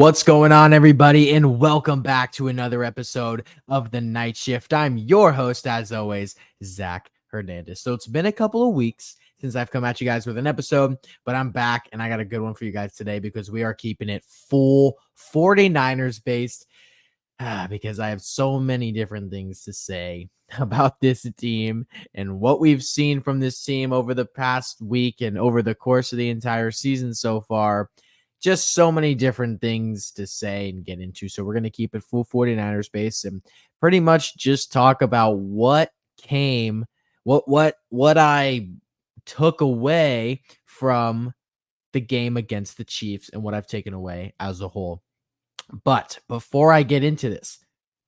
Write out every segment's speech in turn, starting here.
What's going on, everybody, and welcome back to another episode of The Night Shift. I'm your host, as always, Zach Hernandez. So it's been a couple of weeks since I've come at you guys with an episode, but I'm back, and I got a good one for you guys today because we are keeping it full 49ers based because I have so many different things to say about this team and what we've seen from this team over the past week and over the course of the entire season so far. Just so many different things to say and get into. So we're going to keep it full 49ers base and pretty much just talk about what I took away from the game against the Chiefs and what I've taken away as a whole. But before I get into this,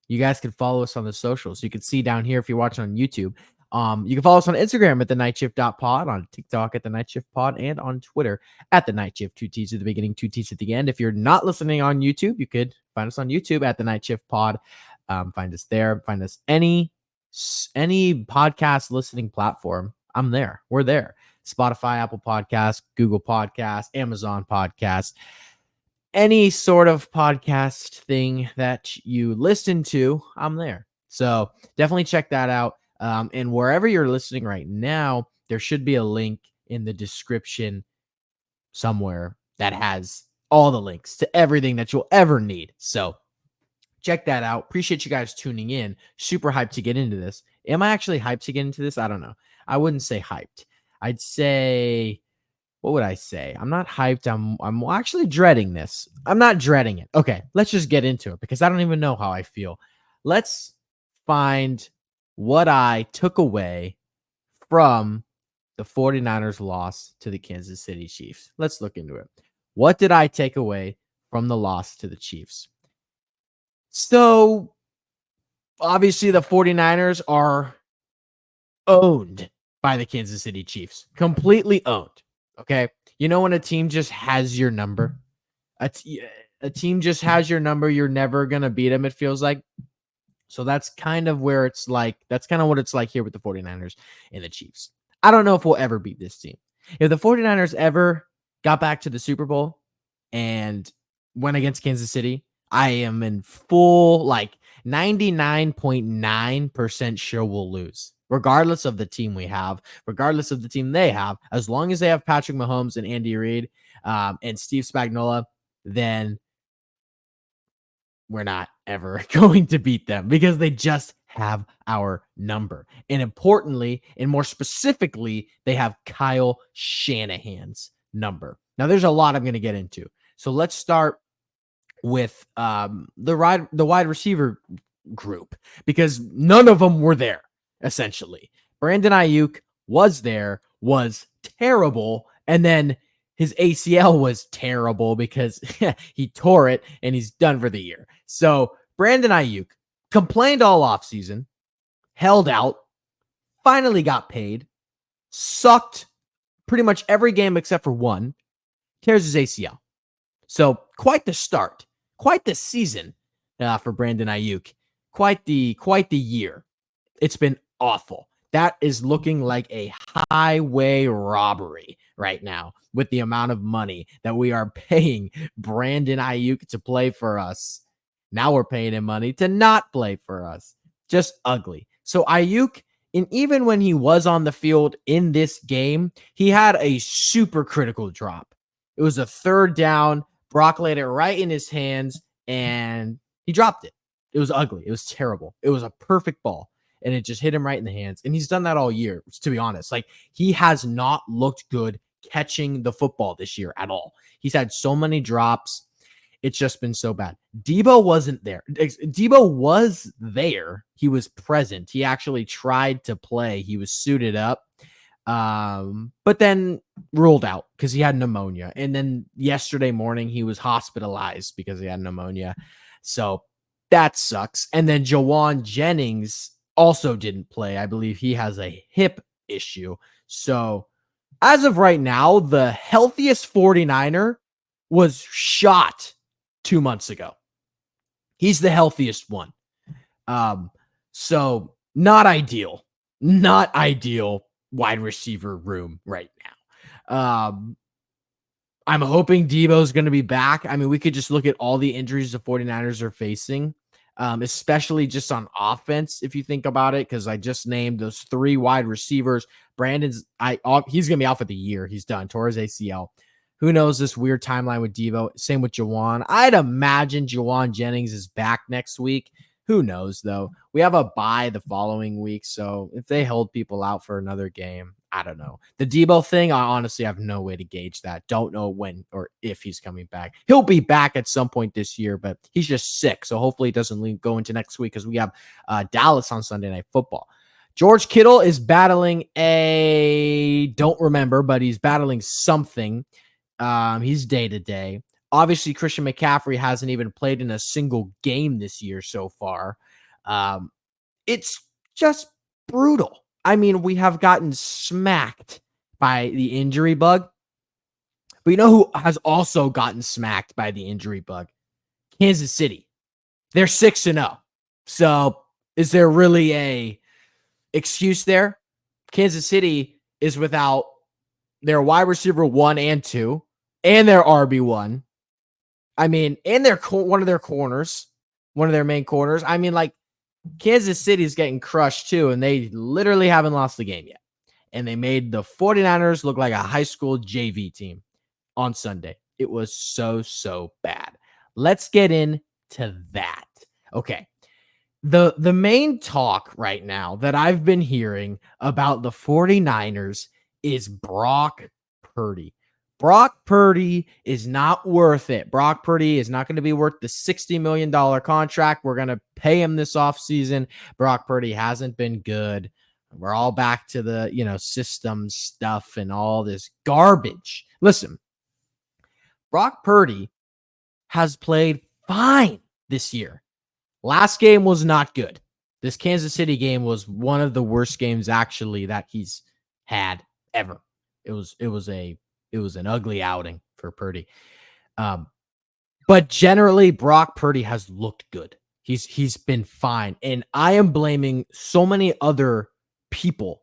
you guys can follow us on the socials. You can see down here if you're watching on YouTube. You can follow us on Instagram at the nightshift.pod, on TikTok at the nightshift.pod, and on Twitter at the nightshift. 2 T's at the beginning, 2 T's at the end. If you're not listening on YouTube, you could find us on YouTube at the nightshift pod. Find us there. Find us any podcast listening platform. I'm there. We're there. Spotify, Apple Podcasts, Google Podcasts, Amazon Podcasts. Any sort of podcast thing that you listen to, I'm there. So definitely check that out. And wherever you're listening right now, there should be a link in the description somewhere that has all the links to everything that you'll ever need. So check that out. Appreciate you guys tuning in. Super hyped to get into this. Am I actually hyped to get into this? I don't know. I wouldn't say hyped. I'd say, what would I say? I'm not hyped. I'm actually dreading this. I'm not dreading it. Okay, let's just get into it because I don't even know how I feel. Let's find what I took away from the 49ers loss to the Kansas City Chiefs. Let's look into it. What did I take away from the loss to the Chiefs? So, obviously, the 49ers are owned by the Kansas City Chiefs. Completely owned. Okay? You know when a team just has your number? A team just has your number. You're never going to beat them, it feels like. So that's kind of where it's like, that's kind of what it's like here with the 49ers and the Chiefs. I don't know if we'll ever beat this team. If the 49ers ever got back to the Super Bowl and went against Kansas City, I am in full, 99.9% sure we'll lose, regardless of the team we have, regardless of the team they have. As long as they have Patrick Mahomes and Andy Reid and Steve Spagnuolo, then we're not ever going to beat them because they just have our number. And importantly, and more specifically, they have Kyle Shanahan's number. Now, there's a lot I'm going to get into. So let's start with the wide receiver group because none of them were there, essentially. Brandon Ayuk was there, was terrible, and then his ACL was terrible because he tore it and he's done for the year. So Brandon Ayuk complained all offseason, held out, finally got paid, sucked pretty much every game except for one, tears his ACL. So quite the start, quite the season for Brandon Ayuk, quite the year. It's been awful. That is looking like a highway robbery right now with the amount of money that we are paying Brandon Ayuk to play for us. Now we're paying him money to not play for us. Just ugly. So Ayuk, and even when he was on the field in this game, he had a super critical drop. It was a third down. Brock laid it right in his hands, and he dropped it. It was ugly. It was terrible. It was a perfect ball. And it just hit him right in the hands. And he's done that all year, to be honest. Like, he has not looked good catching the football this year at all. He's had so many drops. It's just been so bad. Debo wasn't there. Debo was there. He was present. He actually tried to play. He was suited up. But then ruled out because he had pneumonia. And then yesterday morning, he was hospitalized because he had pneumonia. So that sucks. And then Jawan Jennings also didn't play. I believe he has a hip issue. So as of right now, the healthiest 49er was shot 2 months ago. He's the healthiest one. So not ideal wide receiver room right now. I'm hoping Debo's going to be back. I mean, we could just look at all the injuries the 49ers are facing, especially just on offense, if you think about it, because I just named those 3 wide receivers. He's going to be out for the year. He's done. Tore his ACL. Who knows this weird timeline with Debo? Same with Jawan. I'd imagine Jawan Jennings is back next week. Who knows, though? We have a bye the following week, so if they hold people out for another game, I don't know. The Debo thing, I honestly have no way to gauge that. Don't know when or if he's coming back. He'll be back at some point this year, but he's just sick, so hopefully it doesn't go into next week because we have Dallas on Sunday Night Football. George Kittle is battling don't remember, but he's battling something. He's day-to-day. Obviously, Christian McCaffrey hasn't even played in a single game this year so far. It's just brutal. I mean, we have gotten smacked by the injury bug. But you know who has also gotten smacked by the injury bug? Kansas City. They're 6-0. So is there really a excuse there? Kansas City is without their wide receiver 1 and 2 and their RB1. I mean, and one of their corners, one of their main corners. I mean, like, Kansas City is getting crushed too, and they literally haven't lost the game yet. And they made the 49ers look like a high school JV team on Sunday. It was so bad. Let's get into that. Okay. The main talk right now that I've been hearing about the 49ers is Brock Purdy. Brock Purdy is not worth it. Brock Purdy is not going to be worth the $60 million contract. We're going to pay him this offseason. Brock Purdy hasn't been good. We're all back to the, system stuff and all this garbage. Listen, Brock Purdy has played fine this year. Last game was not good. This Kansas City game was one of the worst games actually that he's had ever. It was an ugly outing for Purdy. But generally, Brock Purdy has looked good. He's been fine. And I am blaming so many other people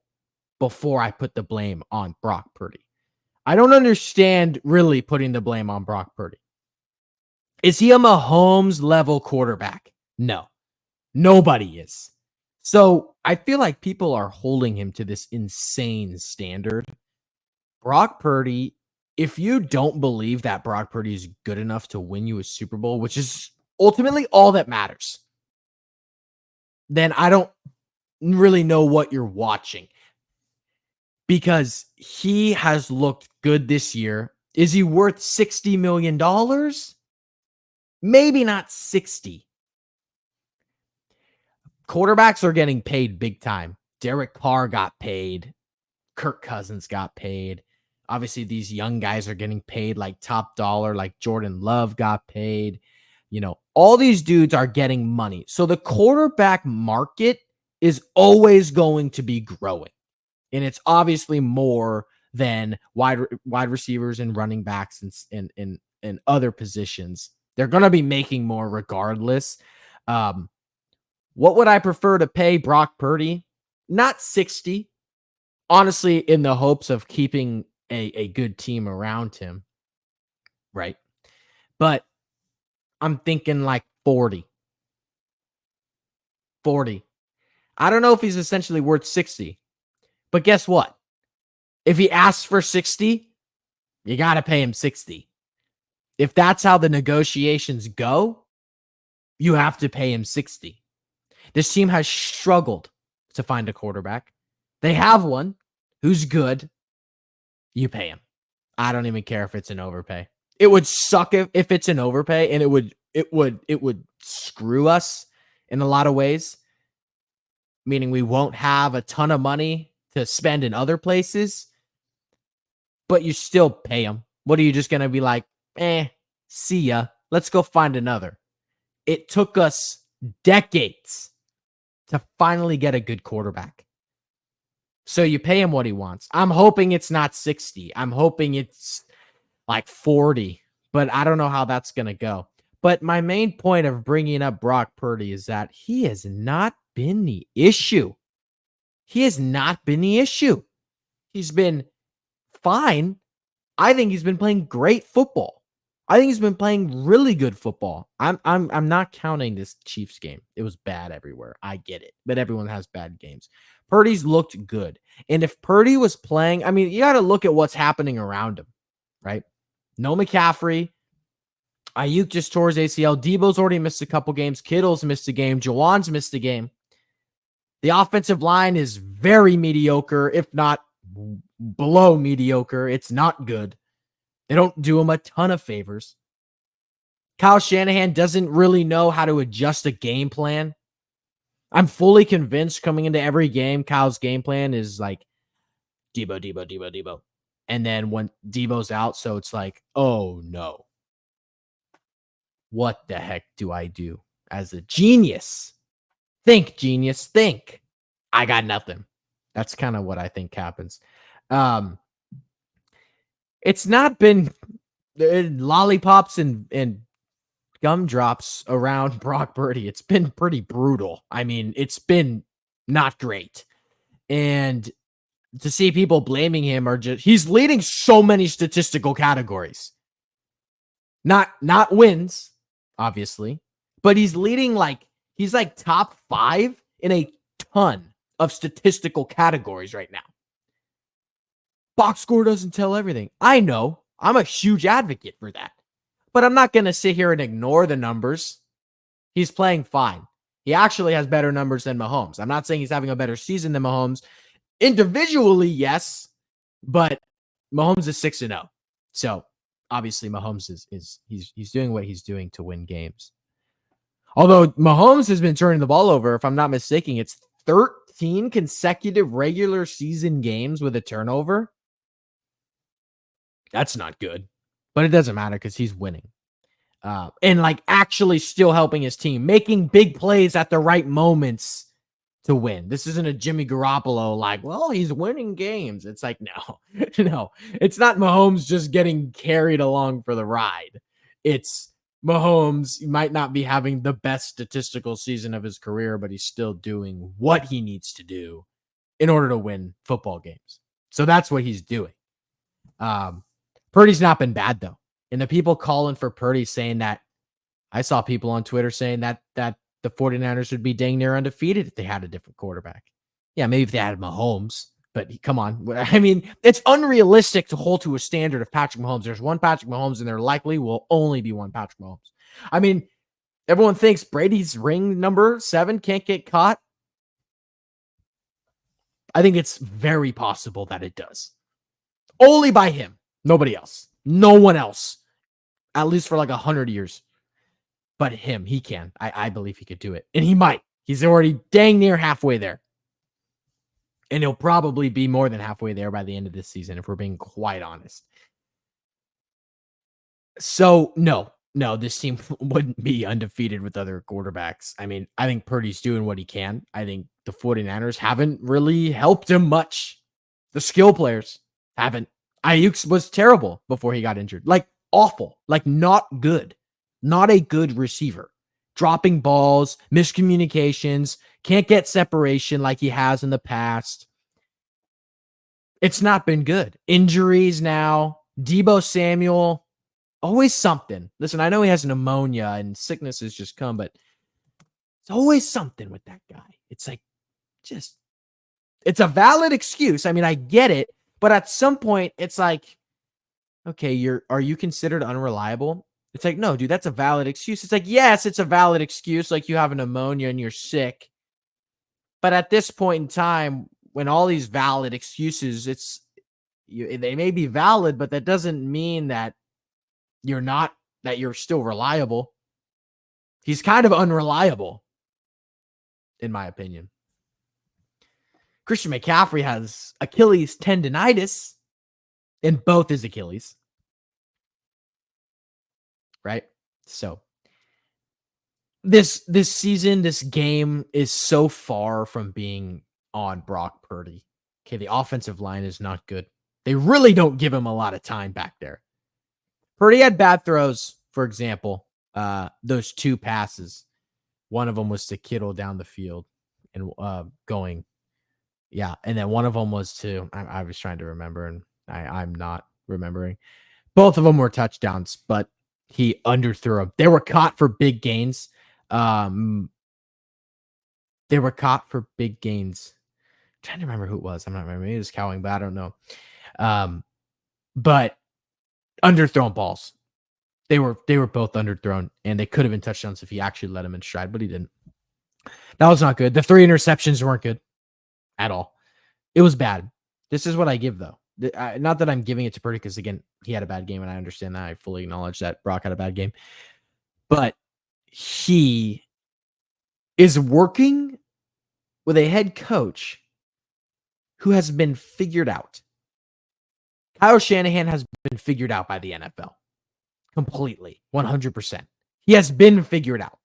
before I put the blame on Brock Purdy. I don't understand really putting the blame on Brock Purdy. Is he a Mahomes level quarterback? No, nobody is. So I feel like people are holding him to this insane standard. Brock Purdy, if you don't believe that Brock Purdy is good enough to win you a Super Bowl, which is ultimately all that matters, then I don't really know what you're watching, because he has looked good this year. Is he worth $60 million? Maybe not 60. Quarterbacks are getting paid big time. Derek Carr got paid. Kirk Cousins got paid. Obviously, these young guys are getting paid like top dollar, like Jordan Love got paid. All these dudes are getting money. So the quarterback market is always going to be growing. And it's obviously more than wide receivers and running backs and other positions. They're going to be making more regardless. What would I prefer to pay Brock Purdy? Not 60. Honestly, in the hopes of keeping a good team around him. Right. But I'm thinking like 40. 40. I don't know if he's essentially worth 60. But guess what? If he asks for 60, you got to pay him 60. If that's how the negotiations go, you have to pay him 60. This team has struggled to find a quarterback. They have one who's good. You pay him. I don't even care if it's an overpay. It would suck if it's an overpay, and it would screw us in a lot of ways, meaning we won't have a ton of money to spend in other places, but you still pay him. What are you just going to be like, see ya, let's go find another? It took us decades to finally get a good quarterback. So you pay him what he wants. I'm hoping it's not 60. I'm hoping it's like 40, but I don't know how that's going to go. But my main point of bringing up Brock Purdy is that he has not been the issue. He has not been the issue. He's been fine I think he's been playing great football. I think he's been playing really good football. I'm not counting this Chiefs game. It was bad everywhere. I get it, but everyone has bad games. Purdy's looked good. And if Purdy was playing, I mean, you got to look at what's happening around him, right? No McCaffrey. Ayuk just tore his ACL. Debo's already missed a couple games. Kittle's missed a game. Jawan's missed a game. The offensive line is very mediocre, if not below mediocre. It's not good. They don't do him a ton of favors. Kyle Shanahan doesn't really know how to adjust a game plan. I'm fully convinced coming into every game, Kyle's game plan is like Debo, Debo, Debo, Debo. And then when Debo's out, so it's like, oh no. What the heck do I do as a genius? Think, genius, think. I got nothing. That's kind of what I think happens. It's not been lollipops and gumdrops around Brock Purdy. It's been pretty brutal. I mean, it's been not great. And to see people blaming him are just, he's leading so many statistical categories. Not wins, obviously, but he's leading he's like top 5 in a ton of statistical categories right now. Box score doesn't tell everything. I know. I'm a huge advocate for that. But I'm not going to sit here and ignore the numbers. He's playing fine. He actually has better numbers than Mahomes. I'm not saying he's having a better season than Mahomes. Individually, yes, but Mahomes is 6-0. So obviously Mahomes he's doing what he's doing to win games. Although Mahomes has been turning the ball over, if I'm not mistaken, it's 13 consecutive regular season games with a turnover. That's not good, but it doesn't matter because he's winning. And actually still helping his team, making big plays at the right moments to win. This isn't a Jimmy Garoppolo well, he's winning games. It's like, no, no. It's not Mahomes just getting carried along for the ride. It's Mahomes might not be having the best statistical season of his career, but he's still doing what he needs to do in order to win football games. So that's what he's doing. Purdy's not been bad, though. And the people calling for Purdy saying that, I saw people on Twitter saying that the 49ers would be dang near undefeated if they had a different quarterback. Yeah, maybe if they had Mahomes, but come on. I mean, it's unrealistic to hold to a standard of Patrick Mahomes. There's one Patrick Mahomes, and there likely will only be one Patrick Mahomes. I mean, everyone thinks Brady's ring number 7 can't get caught. I think it's very possible that it does. Only by him. Nobody else. No one else. At least for 100 years. But him, he can. I believe he could do it. And he might. He's already dang near halfway there. And he'll probably be more than halfway there by the end of this season, if we're being quite honest. So, no, this team wouldn't be undefeated with other quarterbacks. I mean, I think Purdy's doing what he can. I think the 49ers haven't really helped him much. The skill players haven't. Ayuk was terrible before he got injured. Awful. Not good. Not a good receiver. Dropping balls, miscommunications, can't get separation like he has in the past. It's not been good. Injuries now. Debo Samuel, always something. Listen, I know he has pneumonia and sickness has just come, but it's always something with that guy. It's it's a valid excuse. I mean, I get it, but at some point it's like, okay, are you considered unreliable? It's like, no, dude, that's a valid excuse. It's like, yes, it's a valid excuse. You have a pneumonia and you're sick. But at this point in time, when all these valid excuses, they may be valid, but that doesn't mean that you're still reliable. He's kind of unreliable, in my opinion. Christian McCaffrey has Achilles tendonitis in both his Achilles. Right? So this season, this game is so far from being on Brock Purdy. Okay, the offensive line is not good. They really don't give him a lot of time back there. Purdy had bad throws, for example, those 2 passes. One of them was to Kittle down the field and going. Yeah, and then one of them was to, I was trying to remember, and I'm not remembering. Both of them were touchdowns, but he underthrew them. They were caught for big gains. They were caught for big gains. I'm trying to remember who it was. I'm not remembering. Maybe it was Cowing, but I don't know. But underthrown balls. They were both underthrown, and they could have been touchdowns if he actually let him in stride, but he didn't. That was not good. The 3 interceptions weren't good at all. It was bad. This is what I give, though. Not that I'm giving it to Purdy because, again, he had a bad game, and I understand that. I fully acknowledge that Brock had a bad game. But he is working with a head coach who has been figured out. Kyle Shanahan has been figured out by the NFL. Completely. 100%. He has been figured out.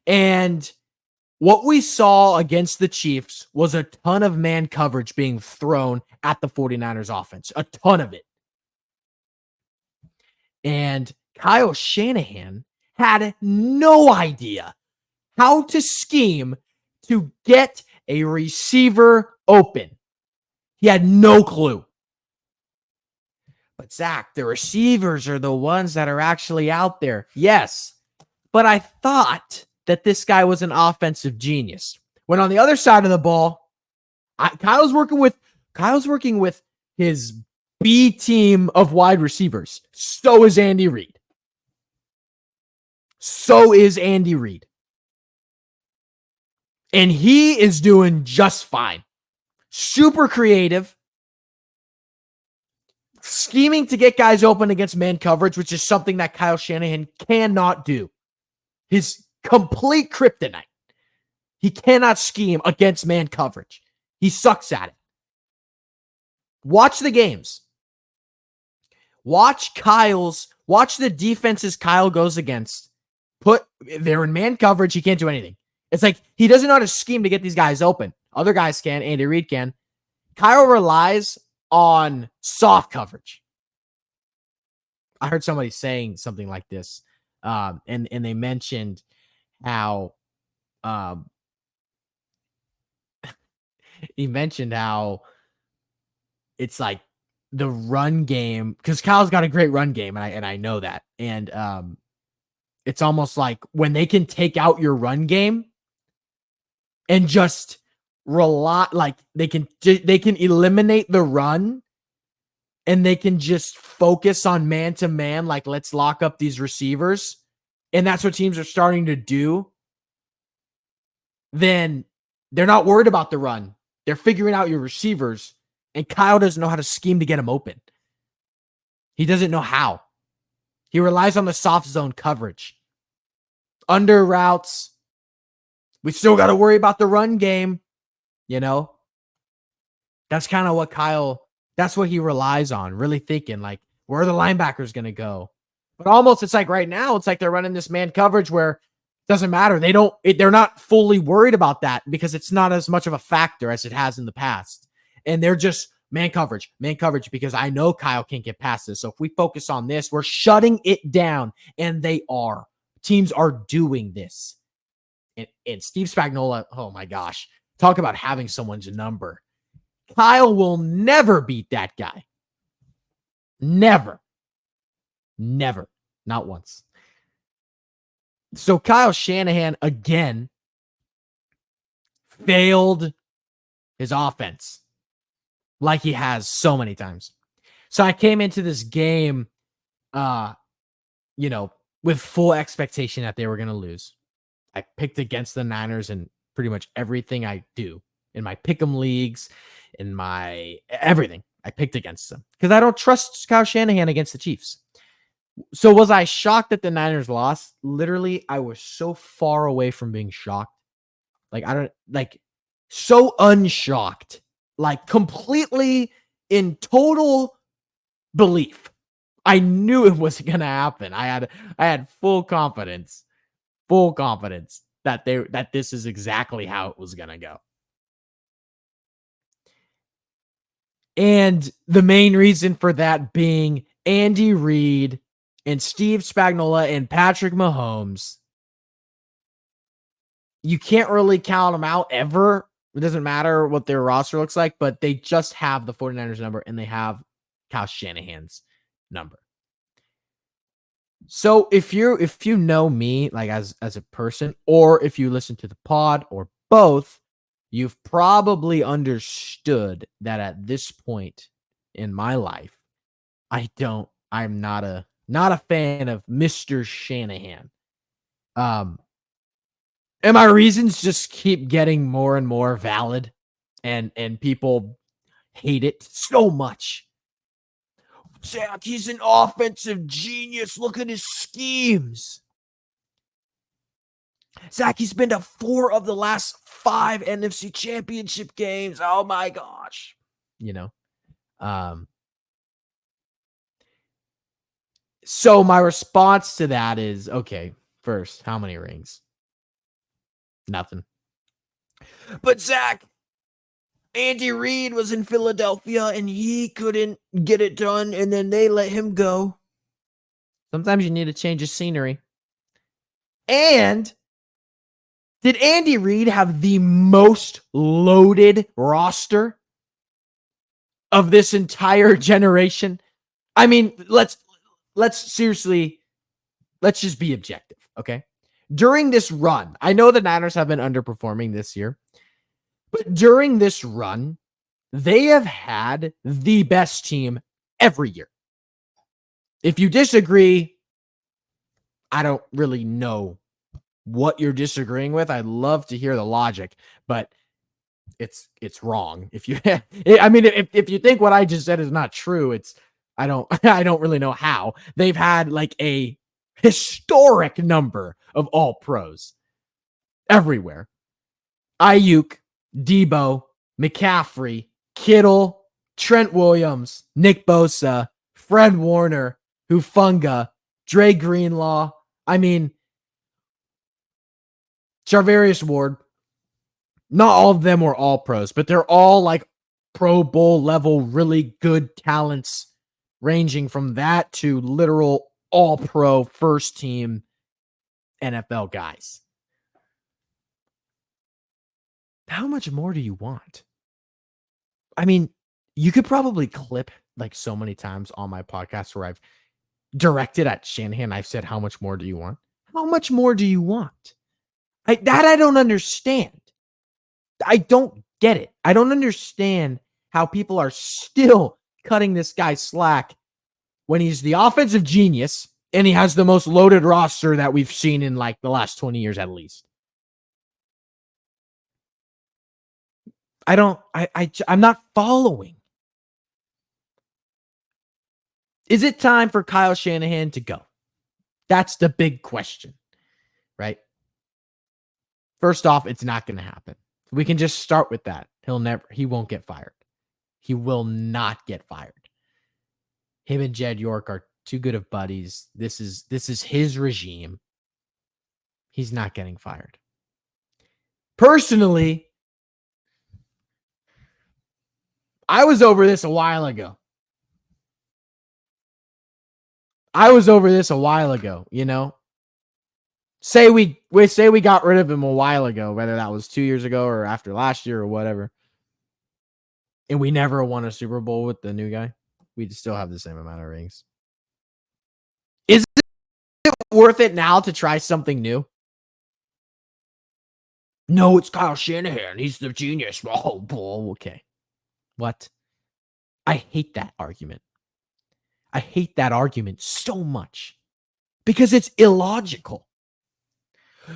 And what we saw against the Chiefs was a ton of man coverage being thrown at the 49ers offense. A ton of it. And Kyle Shanahan had no idea how to scheme to get a receiver open. He had no clue. But Zach, the receivers are the ones that are actually out there. Yes. But I thought that this guy was an offensive genius. When on the other side of the ball, Kyle's working with his B team of wide receivers. So is Andy Reid. And he is doing just fine. Super creative. Scheming to get guys open against man coverage, which is something that Kyle Shanahan cannot do. His complete kryptonite. He cannot scheme against man coverage. He sucks at it. Watch the games. Watch the defenses Kyle goes against. They're in man coverage. He can't do anything. It's like he doesn't know how to scheme to get these guys open. Other guys can. Andy Reid can. Kyle relies on soft coverage. I heard somebody saying something like this, and they mentioned how he mentioned how it's like the run game, because Kyle's got a great run game, and I know that, and it's almost like when they can take out your run game and just rely, like they can eliminate the run and they can just focus on man to man, like let's lock up these receivers, and that's what teams are starting to do, then they're not worried about the run. They're figuring out your receivers, and Kyle doesn't know how to scheme to get them open. He doesn't know how. He relies on the soft zone coverage. Under routes. We still got to worry about the run game. You know? That's kind of what that's what he relies on. Really thinking, like, where are the linebackers going to go? But almost, it's like right now, it's like they're running this man coverage where it doesn't matter. They're not fully worried about that because it's not as much of a factor as it has in the past. And they're just man coverage, because I know Kyle can't get past this. So if we focus on this, we're shutting it down. And they are. Teams are doing this. And Steve Spagnuolo, oh my gosh, talk about having someone's number. Kyle will never beat that guy. Never. Not once. So Kyle Shanahan, again, failed his offense like he has so many times. So I came into this game, with full expectation that they were going to lose. I picked against the Niners in pretty much everything I do. In my pick'em leagues, in my everything, I picked against them. Because I don't trust Kyle Shanahan against the Chiefs. So was I shocked that the Niners lost? Literally, I was so far away from being shocked. So unshocked. Like, completely in total belief. I knew it was going to happen. I had full confidence that this is exactly how it was going to go. And the main reason for that being Andy Reid and Steve Spagnuolo and Patrick Mahomes. You can't really count them out ever. It doesn't matter what their roster looks like, but they just have the 49ers number and they have Kyle Shanahan's number. So if you know me like as a person, or if you listen to the pod, or both, you've probably understood that at this point in my life, I'm not a fan of Mr. Shanahan. Um and my reasons just keep getting more and more valid, and people hate it so much. Zach, he's an offensive genius. Look at his schemes. Zach, he's been to 4 of the last 5 NFC championship games. Oh my gosh. You know. Um so my response to that is, okay, first, how many rings? Nothing. But Zach, Andy Reid was in Philadelphia and he couldn't get it done, and then they let him go. Sometimes you need to change of scenery. And did Andy Reid have the most loaded roster of this entire generation? I mean, let's seriously, let's just be objective, okay? During this run, I know the Niners have been underperforming this year, but during this run, they have had the best team every year. If you disagree, I don't really know what you're disagreeing with. I'd love to hear the logic, but it's wrong. If you, I mean, if you think what I just said is not true, I don't I don't really know how. They've had like a historic number of all pros everywhere. Ayuk, Debo, McCaffrey, Kittle, Trent Williams, Nick Bosa, Fred Warner, Hufanga, Dre Greenlaw. I mean, Charvarius Ward. Not all of them were all pros, but they're all like Pro Bowl level, really good talents, ranging from that to literal all pro first team NFL guys. How much more do you want? I mean, you could probably clip like so many times on my podcast where I've directed at Shanahan. I've said, how much more do you want? How much more do you want? I don't understand. I don't get it. I don't understand how people are still cutting this guy slack when he's the offensive genius and he has the most loaded roster that we've seen in like the last 20 years at least. I'm not following. Is it time for Kyle Shanahan to go? That's the big question, right? First off, it's not going to happen. We can just start with that. He won't get fired. He will not get fired. Him and Jed York are too good of buddies. This is his regime. He's not getting fired. Personally, I was over this a while ago. You know? Say we got rid of him a while ago, whether that was 2 years ago or after last year or whatever. And we never won a Super Bowl with the new guy. We'd still have the same amount of rings. Is it worth it now to try something new? No, it's Kyle Shanahan. He's the genius. Oh, okay. What? I hate that argument. I hate that argument so much because it's illogical.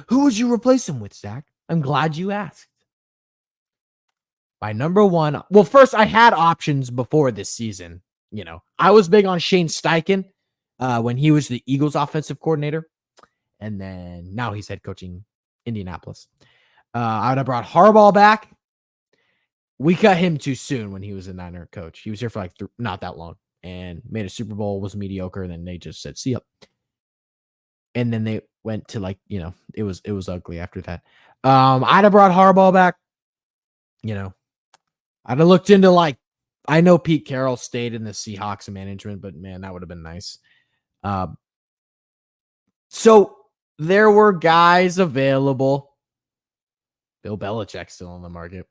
Who would you replace him with, Zach? I'm glad you asked. My number one. Well, first, I had options before this season. You know, I was big on Shane Steichen when he was the Eagles offensive coordinator. And then now he's head coaching Indianapolis. I would have brought Harbaugh back. We cut him too soon when he was a Niner coach. He was here for like not that long and made a Super Bowl, was mediocre. And then they just said, see ya. And then they went to like, you know, it was ugly after that. I'd have brought Harbaugh back. You know, I'd have looked into like, I know Pete Carroll stayed in the Seahawks management, but man, that would have been nice. So there were guys available. Bill Belichick's still on the market.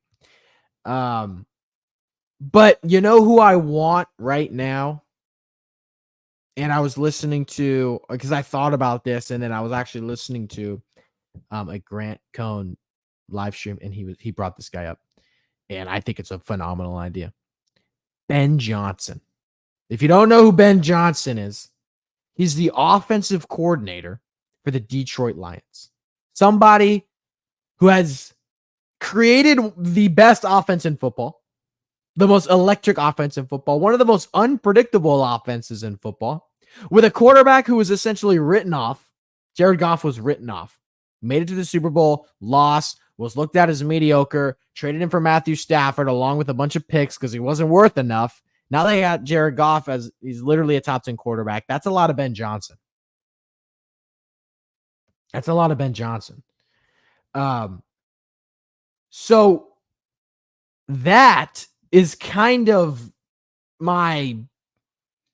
But you know who I want right now? And I was listening to, because I thought about this, and then I was actually listening to a Grant Cohn live stream, and he brought this guy up, and I think it's a phenomenal idea. Ben Johnson. If you don't know who Ben Johnson is, he's the offensive coordinator for the Detroit Lions. Somebody who has created the best offense in football, the most electric offense in football, one of the most unpredictable offenses in football, with a quarterback who was essentially written off. Jared Goff was written off. Made it to the Super Bowl, lost, was looked at as mediocre, traded him for Matthew Stafford along with a bunch of picks because he wasn't worth enough. Now they got Jared Goff as he's literally a top 10 quarterback. That's a lot of Ben Johnson. That's a lot of Ben Johnson. So that is kind of my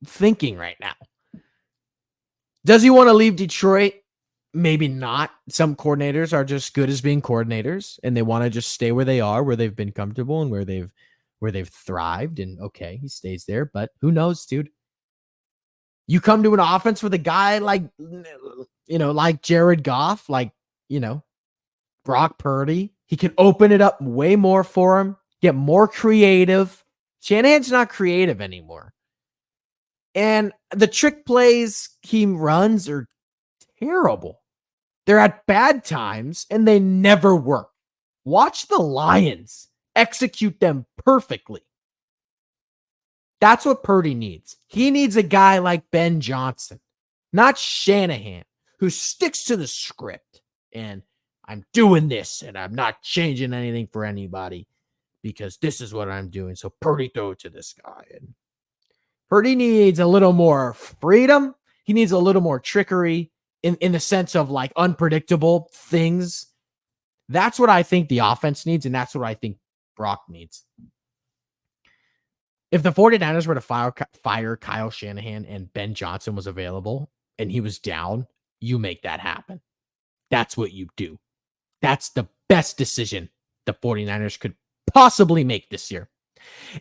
thinking right now. Does he want to leave Detroit? Maybe not. Some coordinators are just good as being coordinators, and they want to just stay where they are, where they've been comfortable and where they've thrived. And okay, he stays there, but who knows, dude? You come to an offense with a guy like, like Jared Goff, like, Brock Purdy. He can open it up way more for him, get more creative. Shanahan's not creative anymore. And the trick plays he runs are terrible. They're at bad times and they never work. Watch the Lions execute them perfectly. That's what Purdy needs. He needs a guy like Ben Johnson, not Shanahan, who sticks to the script and I'm doing this and I'm not changing anything for anybody because this is what I'm doing. So Purdy, throw it to this guy. And Purdy needs a little more freedom. He needs a little more trickery in the sense of like unpredictable things. That's what I think the offense needs, and that's what I think Brock needs. If the 49ers were to fire Kyle Shanahan and Ben Johnson was available and he was down, you make that happen. That's what you do. That's the best decision the 49ers could possibly make this year.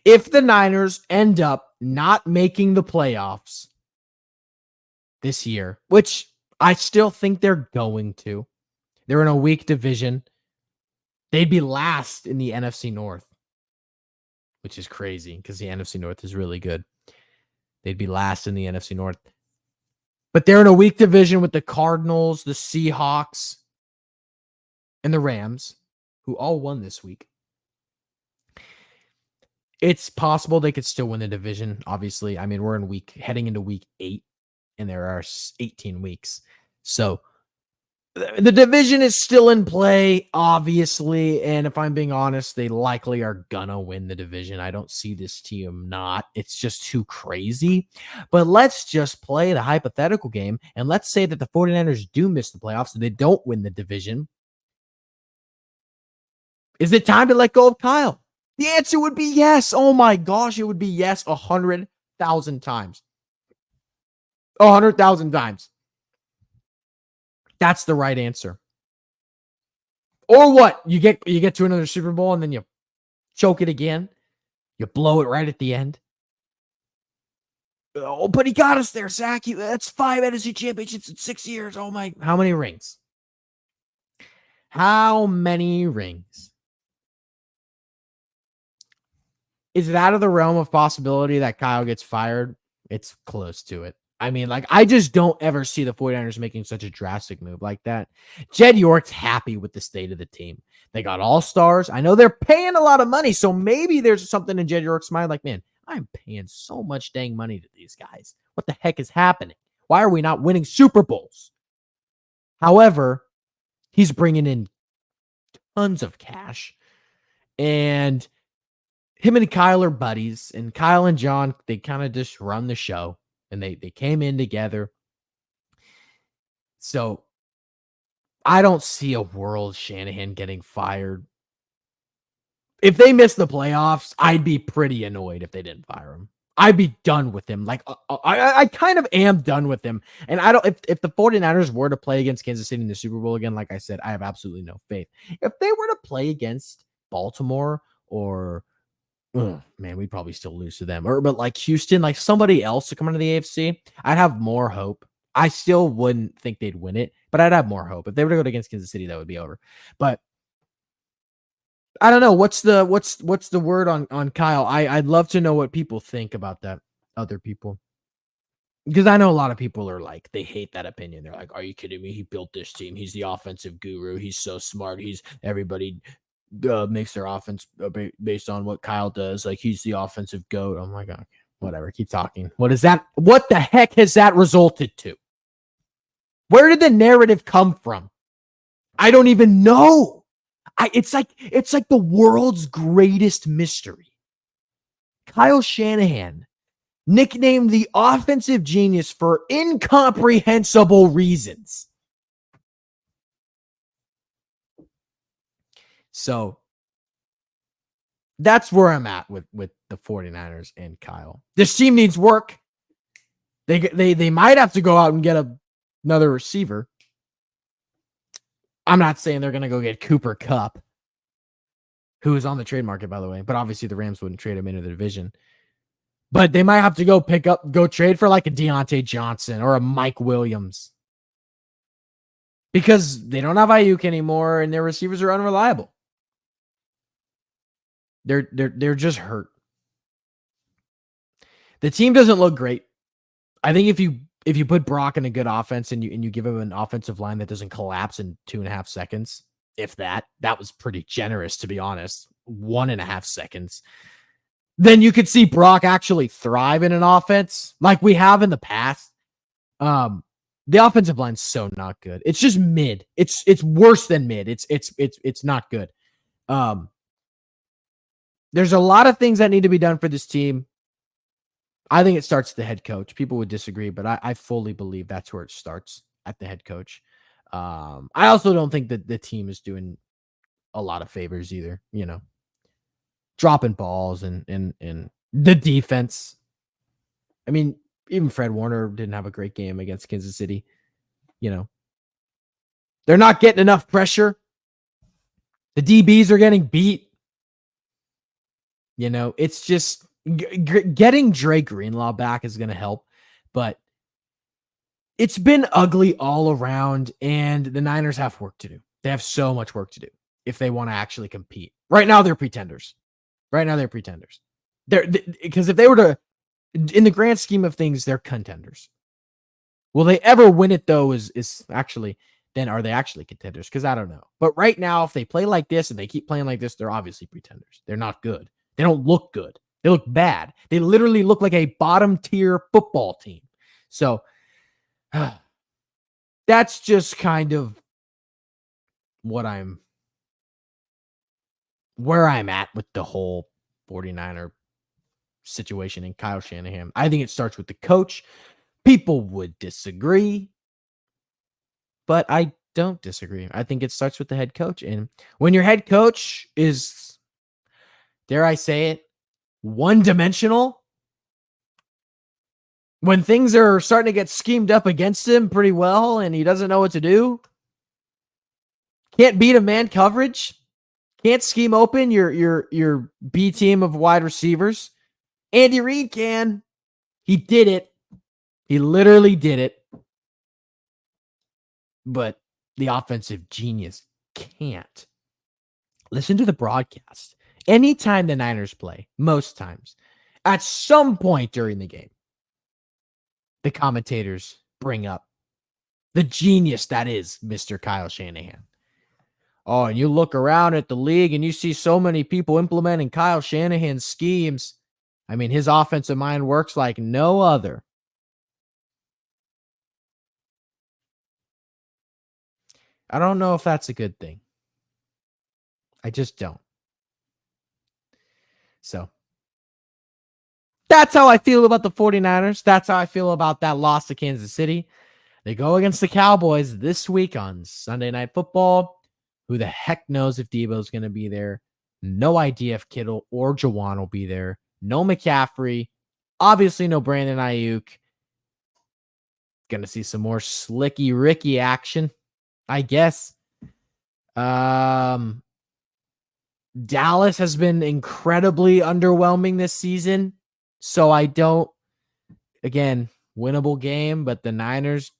If the Niners end up not making the playoffs this year, which I still think they're going to, they're in a weak division. They'd be last in the NFC North, which is crazy because the NFC North is really good. They'd be last in the NFC North. But they're in a weak division with the Cardinals, the Seahawks, and the Rams, who all won this week. It's possible they could still win the division, obviously. I mean, we're heading into week 8, and there are 18 weeks. So the division is still in play, obviously. And if I'm being honest, they likely are gonna win the division. I don't see this team not. It's just too crazy. But let's just play the hypothetical game. And let's say that the 49ers do miss the playoffs and they don't win the division. Is it time to let go of Kyle? The answer would be yes. Oh my gosh, it would be yes 100,000 times. 100,000 times. That's the right answer. Or what? You get to another Super Bowl and then you choke it again. You blow it right at the end. Oh, but he got us there, Zach. That's 5 NFC championships in 6 years. Oh my! How many rings? How many rings? Is it out of the realm of possibility that Kyle gets fired? It's close to it. I mean, like, I just don't ever see the 49ers making such a drastic move like that. Jed York's happy with the state of the team. They got all-stars. I know they're paying a lot of money, so maybe there's something in Jed York's mind like, man, I'm paying so much dang money to these guys. What the heck is happening? Why are we not winning Super Bowls? However, he's bringing in tons of cash, and him and Kyle are buddies, and Kyle and John, they kind of just run the show, and they came in together. So I don't see a world Shanahan getting fired. If they miss the playoffs, I'd be pretty annoyed if they didn't fire him. I'd be done with him. Like, I kind of am done with him. And I don't, if the 49ers were to play against Kansas City in the Super Bowl again, like I said, I have absolutely no faith. If they were to play against Baltimore or ugh, man, we'd probably still lose to them. But like Houston, like somebody else to come into the AFC, I'd have more hope. I still wouldn't think they'd win it, but I'd have more hope. If they were to go against Kansas City, that would be over. But I don't know. What's the word on Kyle? I'd love to know what people think about that. Other people. Because I know a lot of people are like, they hate that opinion. They're like, "Are you kidding me? He built this team. He's the offensive guru. He's so smart. He's everybody makes their offense based on what Kyle does. Like he's the offensive goat." I'm like, okay, whatever. Keep talking. What is that? What the heck has that resulted to? Where did the narrative come from? I don't even know. It's like the world's greatest mystery. Kyle Shanahan, nicknamed the offensive genius for incomprehensible reasons. So that's where I'm at with the 49ers and Kyle. This team needs work. They might have to go out and get another receiver. I'm not saying they're going to go get Cooper Kupp, who is on the trade market, by the way, but obviously the Rams wouldn't trade him into the division. But they might have to go trade for like a Deontay Johnson or a Mike Williams because they don't have Ayuk anymore and their receivers are unreliable. They're just hurt. The team doesn't look great. I think if you put Brock in a good offense and you give him an offensive line that doesn't collapse in 2.5 seconds, if that was pretty generous, to be honest, 1.5 seconds, then you could see Brock actually thrive in an offense like we have in the past. The offensive line's so not good. It's just mid. It's worse than mid. It's not good. There's a lot of things that need to be done for this team. I think it starts at the head coach. People would disagree, but I fully believe that's where it starts, at the head coach. I also don't think that the team is doing a lot of favors either, dropping balls and the defense. I mean, even Fred Warner didn't have a great game against Kansas City. They're not getting enough pressure. The DBs are getting beat. It's just getting Dre Greenlaw back is going to help, but it's been ugly all around, and the Niners have work to do. They have so much work to do if they want to actually compete. Right now, they're pretenders. Because if they were to, in the grand scheme of things, they're contenders. Will they ever win it though? Is actually, then are they actually contenders? Because I don't know. But right now, if they play like this and they keep playing like this, they're obviously pretenders. They're not good. They don't look good. They look bad. They literally look like a bottom tier football team. So that's just kind of where I'm at with the whole 49er situation and Kyle Shanahan. I think it starts with the coach. People would disagree, but I don't disagree. I think it starts with the head coach. And when your head coach is, dare I say it, one-dimensional, when things are starting to get schemed up against him pretty well and he doesn't know what to do, can't beat a man coverage, can't scheme open your B team of wide receivers. Andy Reid can. He did it. He literally did it. But the offensive genius can't. Listen to the broadcast. Anytime the Niners play, most times, at some point during the game, the commentators bring up the genius that is Mr. Kyle Shanahan. Oh, and you look around at the league and you see so many people implementing Kyle Shanahan's schemes. I mean, his offensive mind works like no other. I don't know if that's a good thing. I just don't. So that's how I feel about the 49ers. That's how I feel about that loss to Kansas City. They go against the Cowboys this week on Sunday Night Football. Who the heck knows if Debo's going to be there? No idea if Kittle or Jawan will be there. No McCaffrey. Obviously, no Brandon Ayuk. Going to see some more Slicky Ricky action, I guess. Dallas has been incredibly underwhelming this season. So I don't, again, winnable game, but the Niners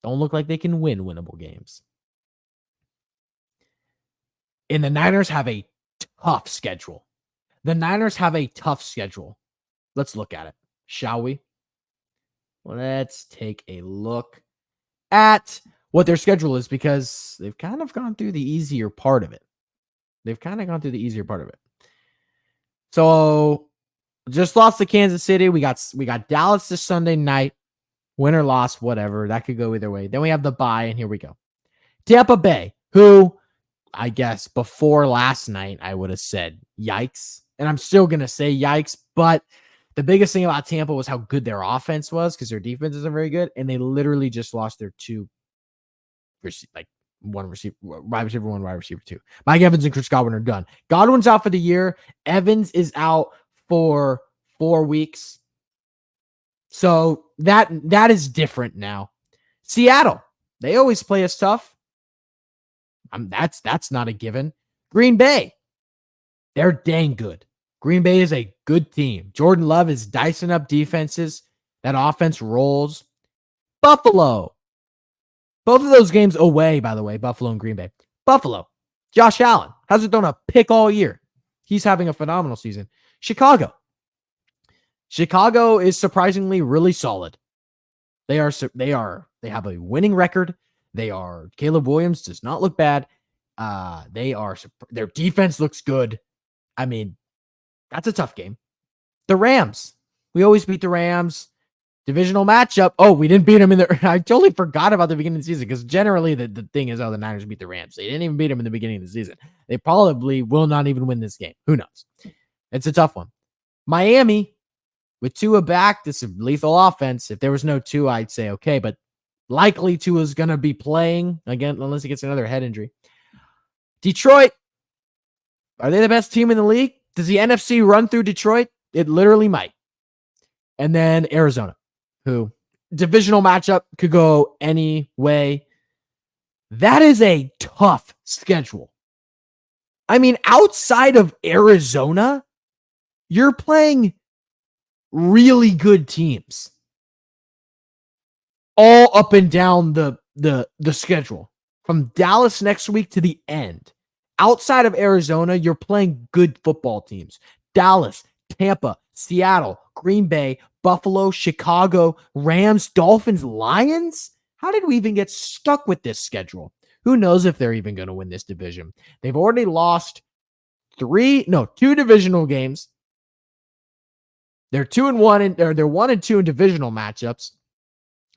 don't look like they can win winnable games. And the Niners have a tough schedule. Let's look at it, shall we? Let's take a look at what their schedule is because they've kind of gone through the easier part of it. So just lost to Kansas City. We got Dallas this Sunday night. Win or loss, whatever. That could go either way. Then we have the bye, and here we go. Tampa Bay, who I guess before last night I would have said yikes. And I'm still going to say yikes, but the biggest thing about Tampa was how good their offense was because their defense isn't very good. And they literally just lost their two, one receiver, wide receiver one, wide receiver two. Mike Evans and Chris Godwin are done. Godwin's out for the year. Evans is out for 4 weeks. So that is different now. Seattle, they always play us tough. That's not a given. Green Bay, they're dang good. Green Bay is a good team. Jordan Love is dicing up defenses. That offense rolls. Buffalo. Both of those games away, by the way, Buffalo and Green Bay. Buffalo. Josh Allen hasn't thrown a pick all year. He's having a phenomenal season. Chicago is surprisingly really solid. They have a winning record. Caleb Williams does not look bad. Their defense looks good. I mean, that's a tough game. The Rams. We always beat the Rams. Divisional matchup. Oh, we didn't beat them I totally forgot about the beginning of the season because generally the thing is, the Niners beat the Rams. They didn't even beat them in the beginning of the season. They probably will not even win this game. Who knows? It's a tough one. Miami, with Tua back, this is a lethal offense. If there was no Tua, I'd say okay, but likely Tua's going to be playing again unless he gets another head injury. Detroit, are they the best team in the league? Does the NFC run through Detroit? It literally might. And then Arizona, who divisional matchup could go any way. That is a tough schedule. I mean, outside of Arizona, you're playing really good teams all up and down the schedule from Dallas next week to the end. Outside of Arizona, you're playing good football teams. Dallas, Tampa, Seattle, Green Bay, Buffalo, Chicago, Rams, Dolphins, Lions. How did we even get stuck with this schedule? Who knows if they're even going to win this division? They've already lost 2 divisional games. They're 2-1 they're 1-2 in divisional matchups.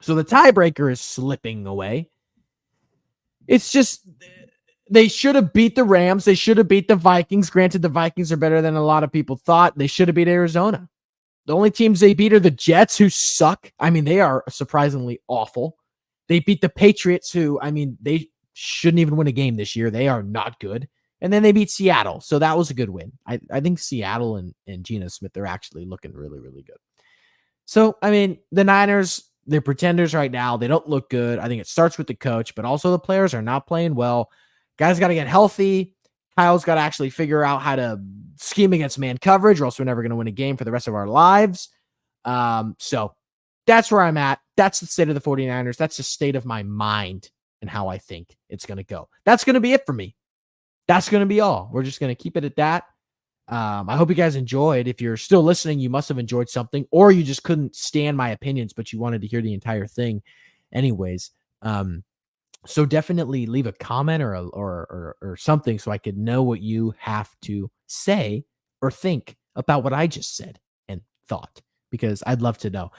So the tiebreaker is slipping away. It's just they should have beat the Rams. They should have beat the Vikings. Granted, the Vikings are better than a lot of people thought. They should have beat Arizona. The only teams they beat are the Jets, who suck. I mean, they are surprisingly awful. They beat the Patriots, who, I mean, they shouldn't even win a game this year. They are not good. And then they beat Seattle. So that was a good win. I think Seattle and Geno Smith are actually looking really, really good. So, I mean, the Niners, they're pretenders right now. They don't look good. I think it starts with the coach, but also the players are not playing well. Guys got to get healthy. Kyle's got to actually figure out how to scheme against man coverage, or else we're never going to win a game for the rest of our lives. So that's where I'm at. That's the state of the 49ers. That's the state of my mind and how I think it's going to go. That's going to be it for me. That's going to be all. We're just going to keep it at that. I hope you guys enjoyed. If you're still listening, you must have enjoyed something, or you just couldn't stand my opinions, but you wanted to hear the entire thing anyways. So definitely leave a comment or something so I could know what you have to say or think about what I just said and thought, because I'd love to know.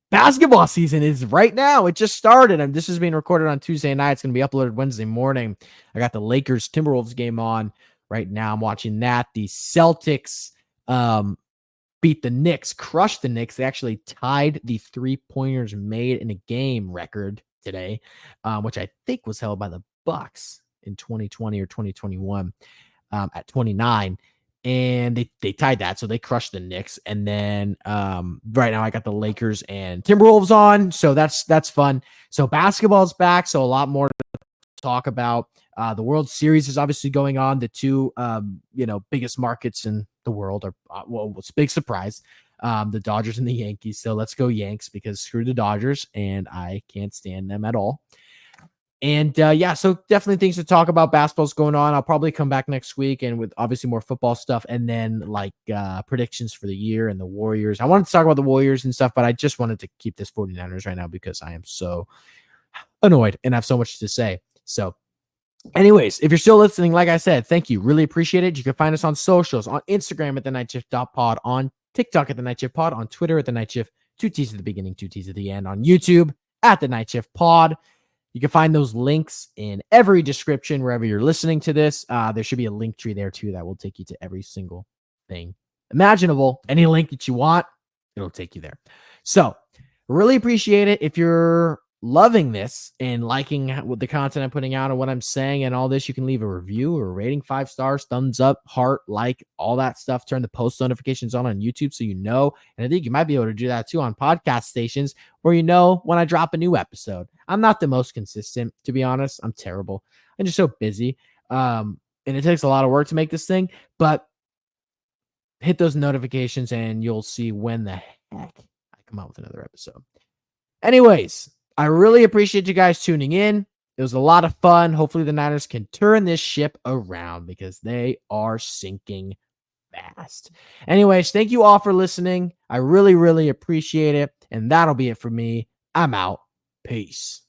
Basketball season is right now. It just started, and this is being recorded on Tuesday night. It's going to be uploaded Wednesday morning. I got the Lakers Timberwolves game on right now. I'm watching that. The Celtics beat the Knicks, crushed the Knicks. They actually tied the 3-pointers made in a game record today, which I think was held by the Bucks in 2020 or 2021 at 29. And they tied that, so they crushed the Knicks. And then right now I got the Lakers and Timberwolves on, so that's fun. So basketball's back, so a lot more to talk about. The World Series is obviously going on. The two, biggest markets in the world are, it's a big surprise. The Dodgers and the Yankees. So let's go Yanks because screw the Dodgers and I can't stand them at all. And so definitely things to talk about. Basketball's going on. I'll probably come back next week and with obviously more football stuff and then like predictions for the year and the Warriors. I wanted to talk about the Warriors and stuff, but I just wanted to keep this 49ers right now because I am so annoyed and have so much to say. So anyways, if you're still listening, like I said, thank you. Really appreciate it. You can find us on socials, on Instagram at the nightshift.pod, on TikTok at the Night Shift Pod, on Twitter at the Night Shift, 2 T's at the beginning, 2 T's at the end, on YouTube at the Night Shift Pod. You can find those links in every description wherever you're listening to this. There should be a link tree there too that will take you to every single thing imaginable. Any link that you want, it'll take you there. So really appreciate it. If you're loving this and liking what the content I'm putting out and what I'm saying and all this, you can leave a review or a rating, 5 stars, thumbs up, heart, like, all that stuff. Turn the post notifications on YouTube so you know. And I think you might be able to do that too on podcast stations where you know when I drop a new episode. I'm not the most consistent, to be honest. I'm terrible. I'm just so busy. And it takes a lot of work to make this thing, but hit those notifications and you'll see when the heck I come out with another episode. Anyways, I really appreciate you guys tuning in. It was a lot of fun. Hopefully the Niners can turn this ship around because they are sinking fast. Anyways, thank you all for listening. I really, really appreciate it. And that'll be it for me. I'm out. Peace.